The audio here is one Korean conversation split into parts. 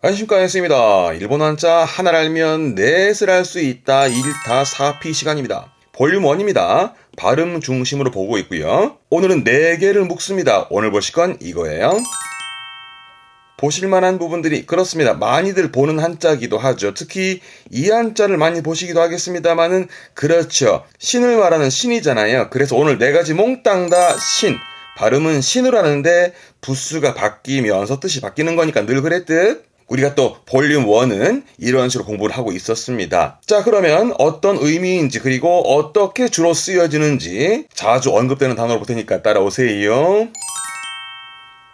안심과 했습니다. 일본 한자 하나를 알면 넷을 알 수 있다. 1타 4피 시간입니다. 볼륨 1입니다. 발음 중심으로 보고 있고요. 오늘은 4개를 묶습니다. 오늘 보실 건 이거예요. 보실만한 부분들이 그렇습니다. 많이들 보는 한자기도 하죠. 특히 이 한자를 많이 보시기도 하겠습니다만은 그렇죠. 신을 말하는 신이잖아요. 그래서 오늘 4가지 몽땅 다 신. 발음은 신으로 하는데 부수가 바뀌면서 뜻이 바뀌는 거니까 늘 그랬듯. 우리가 또 볼륨 1은 이런 식으로 공부를 하고 있었습니다. 자, 그러면 어떤 의미인지 그리고 어떻게 주로 쓰여지는지 자주 언급되는 단어로 볼 테니까 따라오세요.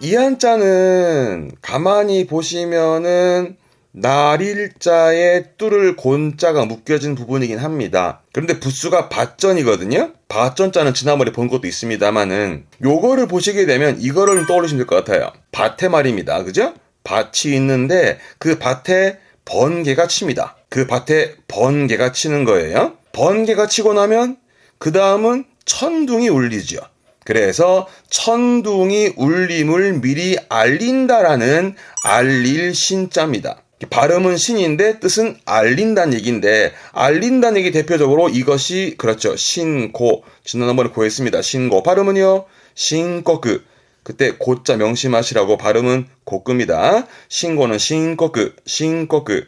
이 한자는 가만히 보시면은 날일자에 뚫을 곤자가 묶여진 부분이긴 합니다. 그런데 부수가 밭전이거든요. 밭전자는 지난번에 본 것도 있습니다만은 요거를 보시게 되면 이거를 떠올리시면 될 것 같아요. 밭에 말입니다. 그죠? 밭이 있는데 그 밭에 번개가 칩니다. 그 밭에 번개가 치는 거예요. 번개가 치고 나면 그 다음은 천둥이 울리죠. 그래서 천둥이 울림을 미리 알린다라는 알릴 신자입니다. 발음은 신인데 뜻은 알린다는 얘기인데 알린다는 얘기 대표적으로 이것이 그렇죠. 신고. 지난번에 고했습니다. 신고. 발음은요. 신고그. 그때 고자 명심하시라고 발음은 고급입니다. 신고는 신고그. 신고그.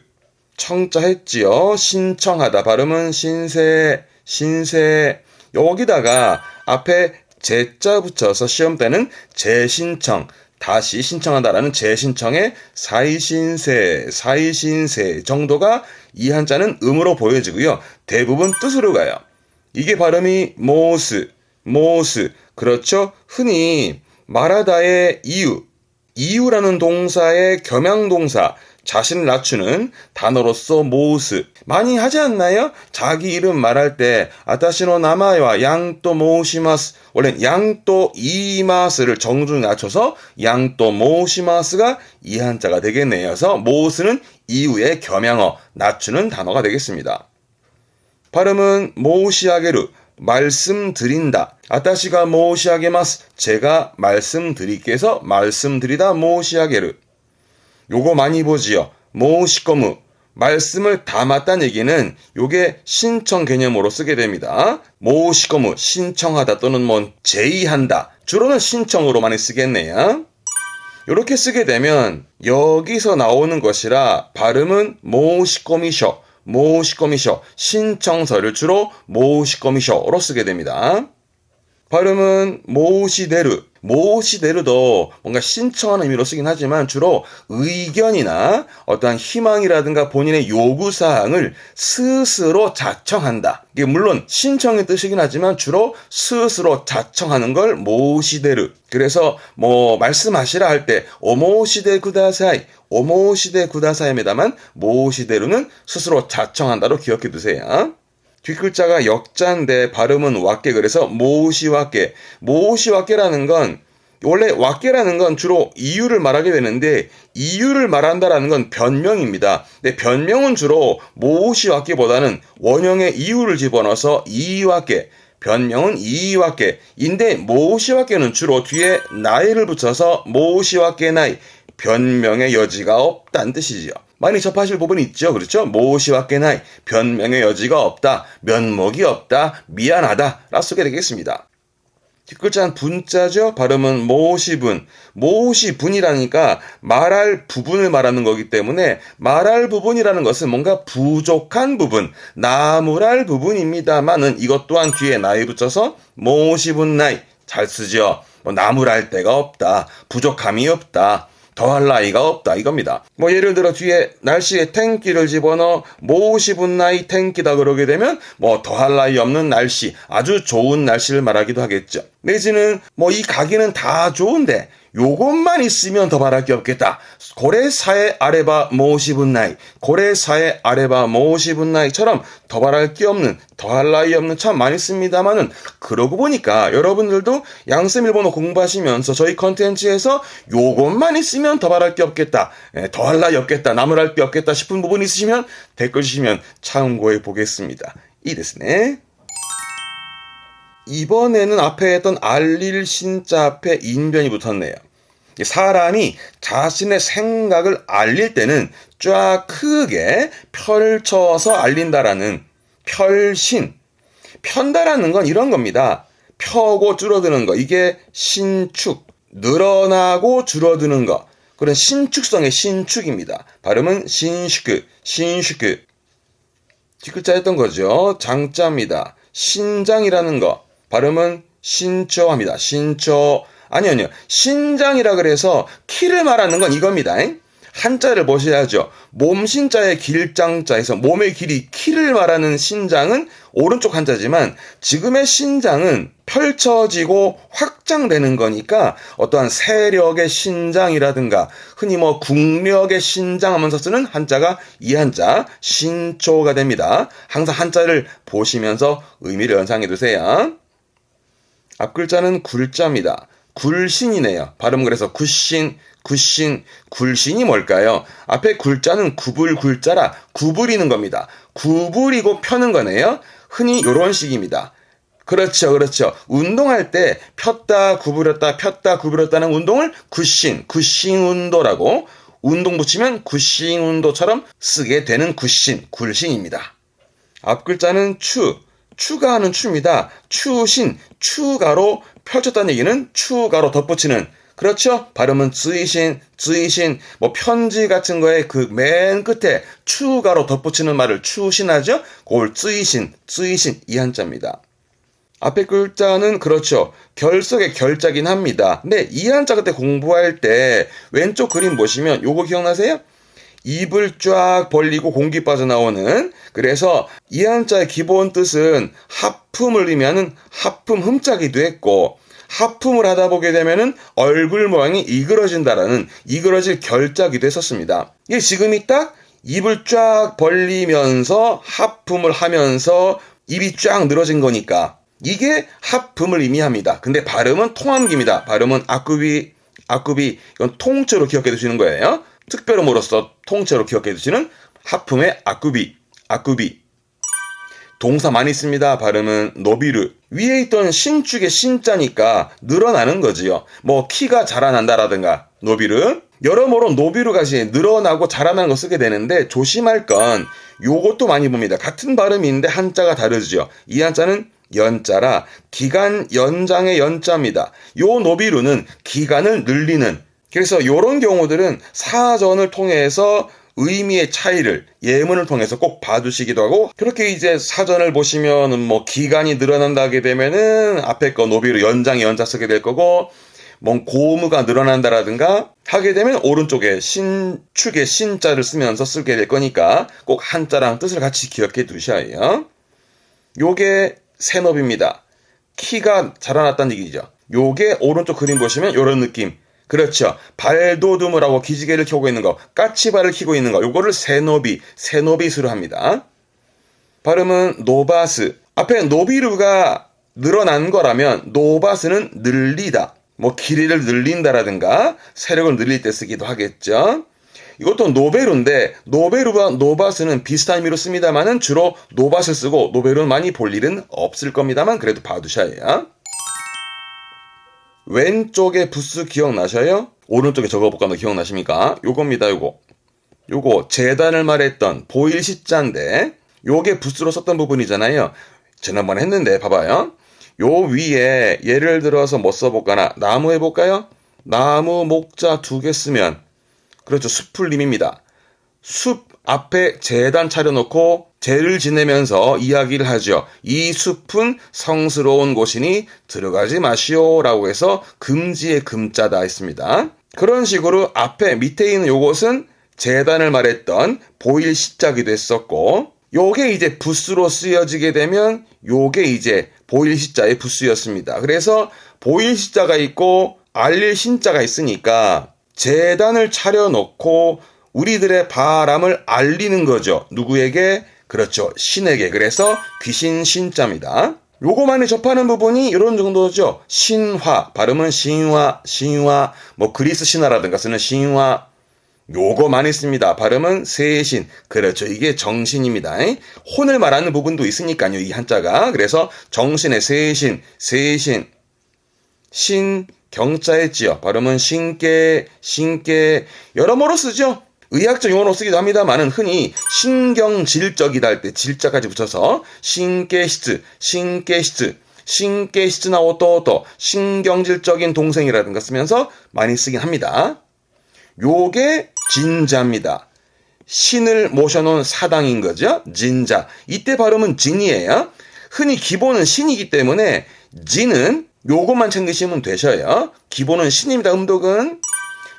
청자 했지요. 신청하다. 발음은 신세. 신세. 여기다가 앞에 제자 붙여서 시험 때는 재신청, 다시 신청한다라는 재신청의 사이신세, 사이신세 정도가 이 한자는 음으로 보여지고요. 대부분 뜻으로 가요. 이게 발음이 모스, 모스. 그렇죠? 흔히 말하다의 이유, 이유라는 동사의 겸양동사, 자신을 낮추는 단어로서 모스 많이 하지 않나요? 자기 이름 말할 때 아타시노 나마이와 양또 모시마스 원래 양또 이마스를 정중히 낮춰서 양또 모시마스가 이 한자가 되겠네요. 그래서 모스는 이유의 겸양어 낮추는 단어가 되겠습니다. 발음은 모시아게르 말씀드린다. 아타시가 모시아게마스 제가 말씀드릴게서 말씀드리다 모시아게르. 요거 많이 보지요. 모시꺼무 말씀을 담았다는 얘기는 요게 신청 개념으로 쓰게 됩니다. 모시꺼무 신청하다 또는 뭐 제의한다. 주로는 신청으로 많이 쓰겠네요. 요렇게 쓰게 되면 여기서 나오는 것이라 발음은 모시꺼미셔 모시꺼미셔 신청서를 주로 모시꺼미셔로 쓰게 됩니다. 발음은 모시데르. 모시데르도 뭔가 신청하는 의미로 쓰긴 하지만 주로 의견이나 어떠한 희망이라든가 본인의 요구사항을 스스로 자청한다. 이게 물론 신청의 뜻이긴 하지만 주로 스스로 자청하는 걸 모시데르. 그래서 뭐 말씀하시라 할 때 오모시데 구다사이, 오모시데 구다사이입니다만 모시데르는 스스로 자청한다로 기억해 두세요. 뒷글자가 역자인데 발음은 왁게 그래서 모시왁게. 모시왁게라는 건 원래 왁게라는 건 주로 이유를 말하게 되는데 이유를 말한다라는 건 변명입니다. 근데 변명은 주로 모시왁게보다는 원형의 이유를 집어넣어서 이왁게. 변명은 이왁게인데 모시왁게는 주로 뒤에 나이를 붙여서 모시왁게 나이. 변명의 여지가 없다는 뜻이지요. 많이 접하실 부분이 있죠. 그렇죠? 모시와케나이 변명의 여지가 없다. 면목이 없다. 미안하다. 라 쓰게 되겠습니다. 뒷글자는 분자죠. 발음은 모시분. 모시분이라니까 말할 부분을 말하는 거기 때문에 말할 부분이라는 것은 뭔가 부족한 부분, 나무랄 부분입니다만은 이것 또한 뒤에 나이 붙여서 모시분 나이. 잘 쓰죠. 뭐 나무랄 데가 없다. 부족함이 없다. 더할 나이가 없다 이겁니다. 뭐 예를 들어 뒤에 날씨에 텐기를 집어넣어 모시분 나이 텐기다 그러게 되면 뭐 더할 나위 없는 날씨 아주 좋은 날씨를 말하기도 하겠죠. 내지는 뭐 이 가기는 다 좋은데 요것만 있으면 더 바랄 게 없겠다. 고래사에 아래바 모시분 나이 고래사에 아래바 모시분 나이처럼 더 바랄 게 없는 더할 나위 없는 참 많이 씁니다만은 그러고 보니까 여러분들도 양쌤 일본어 공부하시면서 저희 컨텐츠에서 요것만 있으면 더 바랄 게 없겠다. 더할 나위 없겠다. 나무랄 게 없겠다 싶은 부분 있으시면 댓글 주시면 참고해 보겠습니다. 이ですね. 이번에는 앞에 했던 알릴 신자 앞에 인변이 붙었네요. 사람이 자신의 생각을 알릴 때는 쫙 크게 펼쳐서 알린다라는 펼신. 편다라는 건 이런 겁니다. 펴고 줄어드는 거. 이게 신축. 늘어나고 줄어드는 거. 그런 신축성의 신축입니다. 발음은 신슈크, 신슈크. 뒷글자였던 거죠. 장자입니다. 신장이라는 거. 발음은 신초합니다. 신초. 아니요. 신장이라 그래서 키를 말하는 건 이겁니다. 한자를 보셔야죠. 몸신자의 길장자에서 몸의 길이 키를 말하는 신장은 오른쪽 한자지만 지금의 신장은 펼쳐지고 확장되는 거니까 어떠한 세력의 신장이라든가 흔히 국력의 신장 하면서 쓰는 한자가 이 한자 신초가 됩니다. 항상 한자를 보시면서 의미를 연상해 두세요. 앞 글자는 굴자입니다. 굴신이네요. 발음 그래서 굿신, 굴신이 뭘까요? 앞에 굴자는 구불 굴자라 구부리는 겁니다. 구부리고 펴는 거네요. 흔히 이런 식입니다. 그렇죠. 운동할 때 폈다 구부렸다는 운동을 굿신 운도라고 운동 붙이면 굿신 운도처럼 쓰게 되는 굴신입니다. 앞 글자는 추가하는 추입니다. 추신, 추가로 펼쳤다는 얘기는 추가로 덧붙이는. 그렇죠? 발음은 쯔이신, 편지 같은 거에 그 맨 끝에 추가로 덧붙이는 말을 추신하죠? 그걸 쯔이신, 이 한자입니다. 앞에 글자는 그렇죠. 결석의 결자긴 합니다. 근데 이 한자 그때 공부할 때 왼쪽 그림 보시면 요거 기억나세요? 입을 쫙 벌리고 공기 빠져나오는. 그래서 이 한자의 기본 뜻은 하품을 의미하는 하품 흠자기도 했고 하품을 하다 보게 되면은 얼굴 모양이 이그러진다라는 이그러질 결자기도 했었습니다. 이게 지금이 딱 입을 쫙 벌리면서 하품을 하면서 입이 쫙 늘어진 거니까 이게 하품을 의미합니다. 근데 발음은 통함기입니다. 발음은 아쿠비. 이건 통째로 기억해 두시는 거예요. 특별음으로써 통째로 기억해 두시는 하품의 아쿠비. 동사 많이 씁니다. 발음은 노비르. 위에 있던 신축의 신자니까 늘어나는 거지요. 키가 자라난다라든가 노비르. 여러모로 노비르가 늘어나고 자라나는 거 쓰게 되는데 조심할 건 요것도 많이 봅니다. 같은 발음인데 한자가 다르죠. 이 한자는 연자라 기간 연장의 연자입니다. 요 노비르는 기간을 늘리는. 그래서 요런 경우들은 사전을 통해서 의미의 차이를 예문을 통해서 꼭 봐두시기도 하고 그렇게 이제 사전을 보시면은 기간이 늘어난다게 되면은 앞에 거 노비르 연장의 연자 쓰게 될 거고 고무가 늘어난다라든가 하게 되면 오른쪽에 신축의 신자를 쓰면서 쓰게 될 거니까 꼭 한자랑 뜻을 같이 기억해 두셔야 해요. 요게 세노비입니다. 키가 자라났다는 얘기죠. 요게 오른쪽 그림 보시면 요런 느낌. 그렇죠. 발도둠을 하고 기지개를 켜고 있는 거, 까치발을 켜고 있는 거, 요거를 세노비스로 합니다. 발음은 노바스. 앞에 노비루가 늘어난 거라면 노바스는 늘리다. 길이를 늘린다라든가 세력을 늘릴 때 쓰기도 하겠죠. 이것도 노베루인데 노베루와 노바스는 비슷한 의미로 씁니다만은 주로 노바스를 쓰고 노베루는 많이 볼 일은 없을 겁니다만 그래도 봐두셔야 해요. 왼쪽에 부스 기억나셔요? 오른쪽에 적어볼까 너 기억나십니까? 요겁니다. 요거 재단을 말했던 보일 시자인데 요게 부스로 썼던 부분이잖아요. 지난번에 했는데 봐봐요. 요 위에 예를 들어서 뭐 써볼까나 나무 해볼까요? 나무 목자 2개 쓰면 그렇죠. 숲풀림입니다. 숲 앞에 재단 차려놓고 제를 지내면서 이야기를 하죠. 이 숲은 성스러운 곳이니 들어가지 마시오라고 해서 금지의 금자다 했습니다. 그런 식으로 앞에 밑에 있는 요것은 재단을 말했던 보일 시자기도 했었고 요게 이제 부스로 쓰여지게 되면 요게 이제 보일 시자의 부스였습니다. 그래서 보일 시자가 있고 알릴 신자가 있으니까 재단을 차려놓고 우리들의 바람을 알리는 거죠. 누구에게? 그렇죠. 신에게. 그래서 귀신 신자입니다. 요거 많이 접하는 부분이 이런 정도죠. 신화. 발음은 신화. 그리스 신화라든가 쓰는 신화. 요거 많이 씁니다. 발음은 세신. 그렇죠. 이게 정신입니다. 혼을 말하는 부분도 있으니까요. 이 한자가. 그래서 정신의 세신. 경자했지요. 발음은 신께, 신께, 여러모로 쓰죠. 의학적 용어로 쓰기도 합니다만은 흔히 신경질적이다 할 때 질자까지 붙여서 신께시츠, 신께시츠, 신께시츠나 오토오토, 신경질적인 동생이라든가 쓰면서 많이 쓰긴 합니다. 요게 진자입니다. 신을 모셔놓은 사당인 거죠. 진자. 이때 발음은 진이에요. 흔히 기본은 신이기 때문에 진은 요것만 챙기시면 되셔요. 기본은 신입니다. 음독은.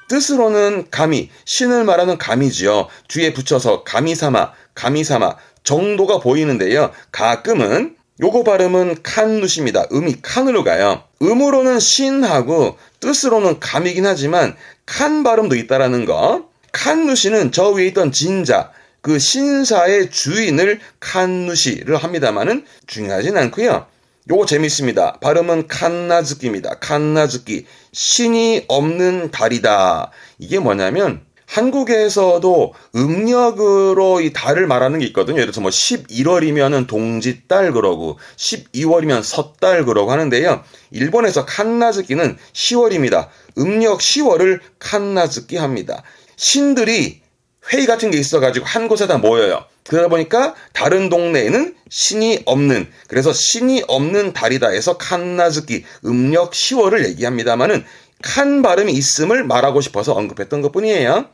뜻으로는 가미, 신을 말하는 가미지요. 뒤에 붙여서 가미사마, 가미사마 정도가 보이는데요. 가끔은 요거 발음은 칸누시입니다. 음이 칸으로 가요. 음으로는 신하고 뜻으로는 감이긴 하지만 칸 발음도 있다라는 거. 칸누시는 저 위에 있던 진자, 그 신사의 주인을 칸누시를 합니다만은 중요하진 않고요. 요거 재밌습니다. 발음은 칸나즈키입니다. 칸나즈키. 신이 없는 달이다. 이게 뭐냐면 한국에서도 음력으로 이 달을 말하는 게 있거든요. 예를 들어서 뭐 11월이면은 동짓달 그러고 12월이면 섣달 그러고 하는데요. 일본에서 칸나즈키는 10월입니다. 음력 10월을 칸나즈키 합니다. 신들이 회의 같은 게 있어가지고 한 곳에 다 모여요. 그러다 보니까 다른 동네에는 신이 없는, 그래서 신이 없는 달이다 해서 칸나즈키, 음력 10월을 얘기합니다만은 칸 발음이 있음을 말하고 싶어서 언급했던 것 뿐이에요.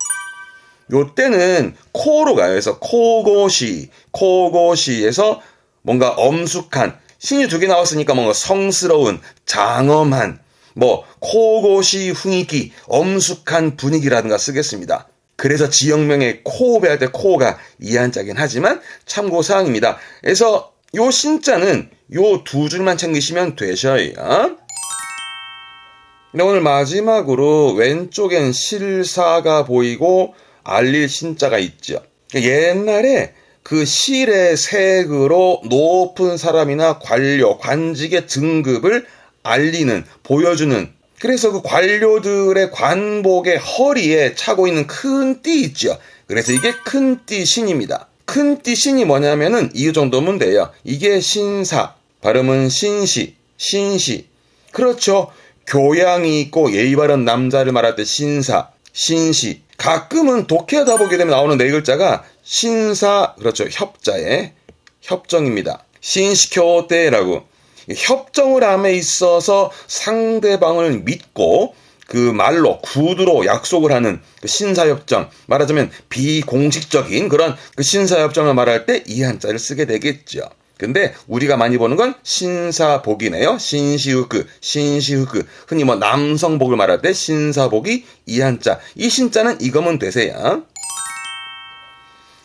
요때는 코로 가요. 그래서 코고시, 코고시에서 뭔가 엄숙한, 신이 두 개 나왔으니까 뭔가 성스러운, 장엄한, 뭐 코고시雰囲気, 엄숙한 분위기라든가 쓰겠습니다. 그래서 지역명에 코오베 할 때 코가 이한자긴 하지만 참고사항입니다. 그래서 요 신자는 요 두 줄만 챙기시면 되셔요. 근데 오늘 마지막으로 왼쪽엔 실사가 보이고 알릴 신자가 있죠. 옛날에 그 실의 색으로 높은 사람이나 관료, 관직의 등급을 알리는, 보여주는, 그래서 그 관료들의 관복의 허리에 차고 있는 큰 띠 있죠. 그래서 이게 큰 띠 신입니다. 큰 띠 신이 뭐냐면은 이 정도면 돼요. 이게 신사, 발음은 신시, 신시. 그렇죠. 교양이 있고 예의 바른 남자를 말할 때 신사, 신시. 가끔은 독해하다 보게 되면 나오는 네 글자가 신사, 그렇죠. 협자의 협정입니다. 신시교대라고. 협정을 함에 있어서 상대방을 믿고 그 말로 구두로 약속을 하는 그 신사협정, 말하자면 비공식적인 그런 그 신사협정을 말할 때 이 한자를 쓰게 되겠죠. 근데 우리가 많이 보는 건 신사복이네요. 신시흑그, 신시흑그. 흔히 뭐 남성복을 말할 때 신사복이 이 한자. 이 신자는 이거면 되세요.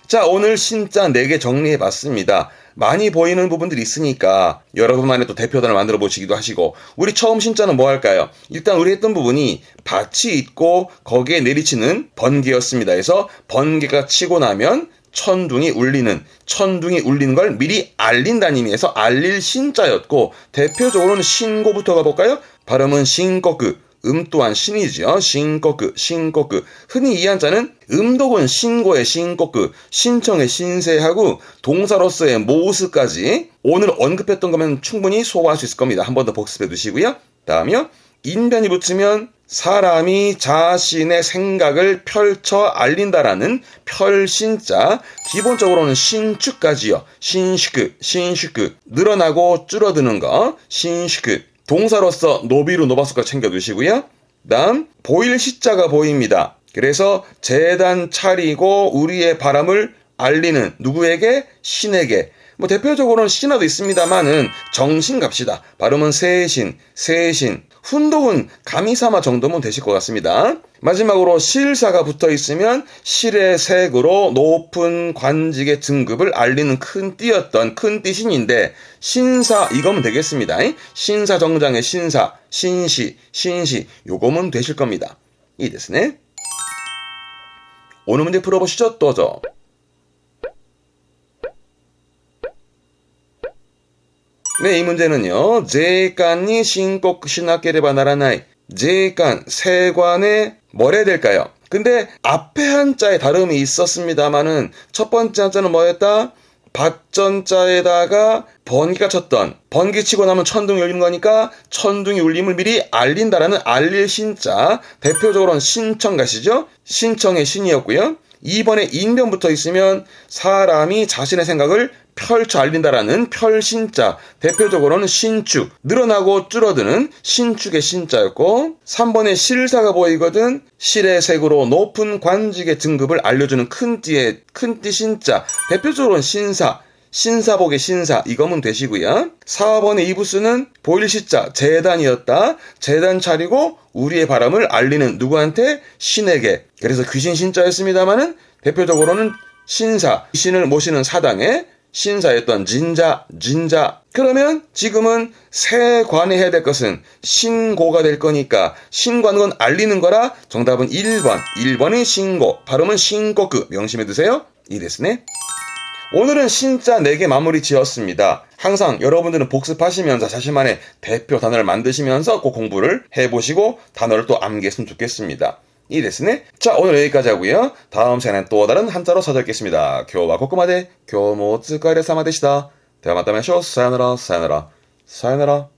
자, 오늘 신자 4개 정리해봤습니다. 많이 보이는 부분들이 있으니까 여러분만의 또 대표단을 만들어 보시기도 하시고, 우리 처음 신자는 뭐 할까요? 일단 우리 했던 부분이 밭이 있고 거기에 내리치는 번개였습니다. 그래서 번개가 치고 나면 천둥이 울리는 걸 미리 알린다는 의미에서 알릴 신자였고, 대표적으로는 신고부터 가볼까요? 발음은 신거그, 또한 신이죠. 신거그, 신거그. 흔히 이 한자는 음독은 신고의 신거그, 신청의 신세하고 동사로서의 모스까지 오늘 언급했던 거면 충분히 소화할 수 있을 겁니다. 한 번 더 복습해 두시고요. 다음이요. 인변이 붙으면 사람이 자신의 생각을 펼쳐 알린다라는 펼신자, 기본적으로는 신축까지요. 신슈크, 신슈크. 늘어나고 줄어드는 거, 신슈크. 동사로서 노비루 노바수가 챙겨두시고요. 다음 보일 시자가 보입니다. 그래서 재단 차리고 우리의 바람을 알리는, 누구에게? 신에게. 뭐 대표적으로는 신화도 있습니다만은 정신 갑시다. 발음은 세신, 세신. 훈독은 가미사마 정도면 되실 것 같습니다. 마지막으로 실사가 붙어 있으면 실의 색으로 높은 관직의 등급을 알리는 큰 띠였던 큰 띠신인데, 신사 이거면 되겠습니다. 신사 정장의 신사, 신시, 신시 요거면 되실 겁니다. 이 됐네. 오늘 문제 풀어보시죠. 또죠. 네, 이 문제는요. 제간이 신꼭 시나케레바 나라나이. 제간, 세관에 뭘 해야 될까요? 근데 앞에 한자에 다름이 있었습니다만은 첫 번째 한자는 뭐였다? 밭전자에다가 번개가 쳤던, 번개 치고 나면 천둥이 울리는 거니까 천둥이 울림을 미리 알린다라는 알릴 신자, 대표적으로는 신청가시죠. 신청의 신이었고요. 2번에 인변 붙어 있으면 사람이 자신의 생각을 펼쳐 알린다라는 펼신자, 대표적으로는 신축, 늘어나고 줄어드는 신축의 신자였고, 3번에 실사가 보이거든. 실의 색으로 높은 관직의 등급을 알려주는 큰 띠의 큰띠 신자, 대표적으로는 신사, 신사복의 신사, 이거면 되시고요. 4번의 이부스는 보일 시자, 재단이었다. 재단 차리고 우리의 바람을 알리는 누구한테? 신에게. 그래서 귀신 신자였습니다만은 대표적으로는 신사, 신을 모시는 사당의 신사였던 진자. 그러면 지금은 새 관에 해야 될 것은 신고가 될 거니까 신고하는 건 알리는 거라 정답은 1번. 1번이 신고. 발음은 신고그. 명심해 두세요. 이 됐으네. 오늘은 신자 4개 마무리 지었습니다. 항상 여러분들은 복습하시면서 자신만의 대표 단어를 만드시면서 꼭 공부를 해보시고 단어를 또 암기했으면 좋겠습니다. 이 됐으네. 자, 오늘 여기까지 하고요. 다음 시간엔 또 다른 한자로 찾아뵙겠습니다. 교와 고코마데 교모 쯔까레 사마 되시다. 대화 맞다면쇼 사요나라.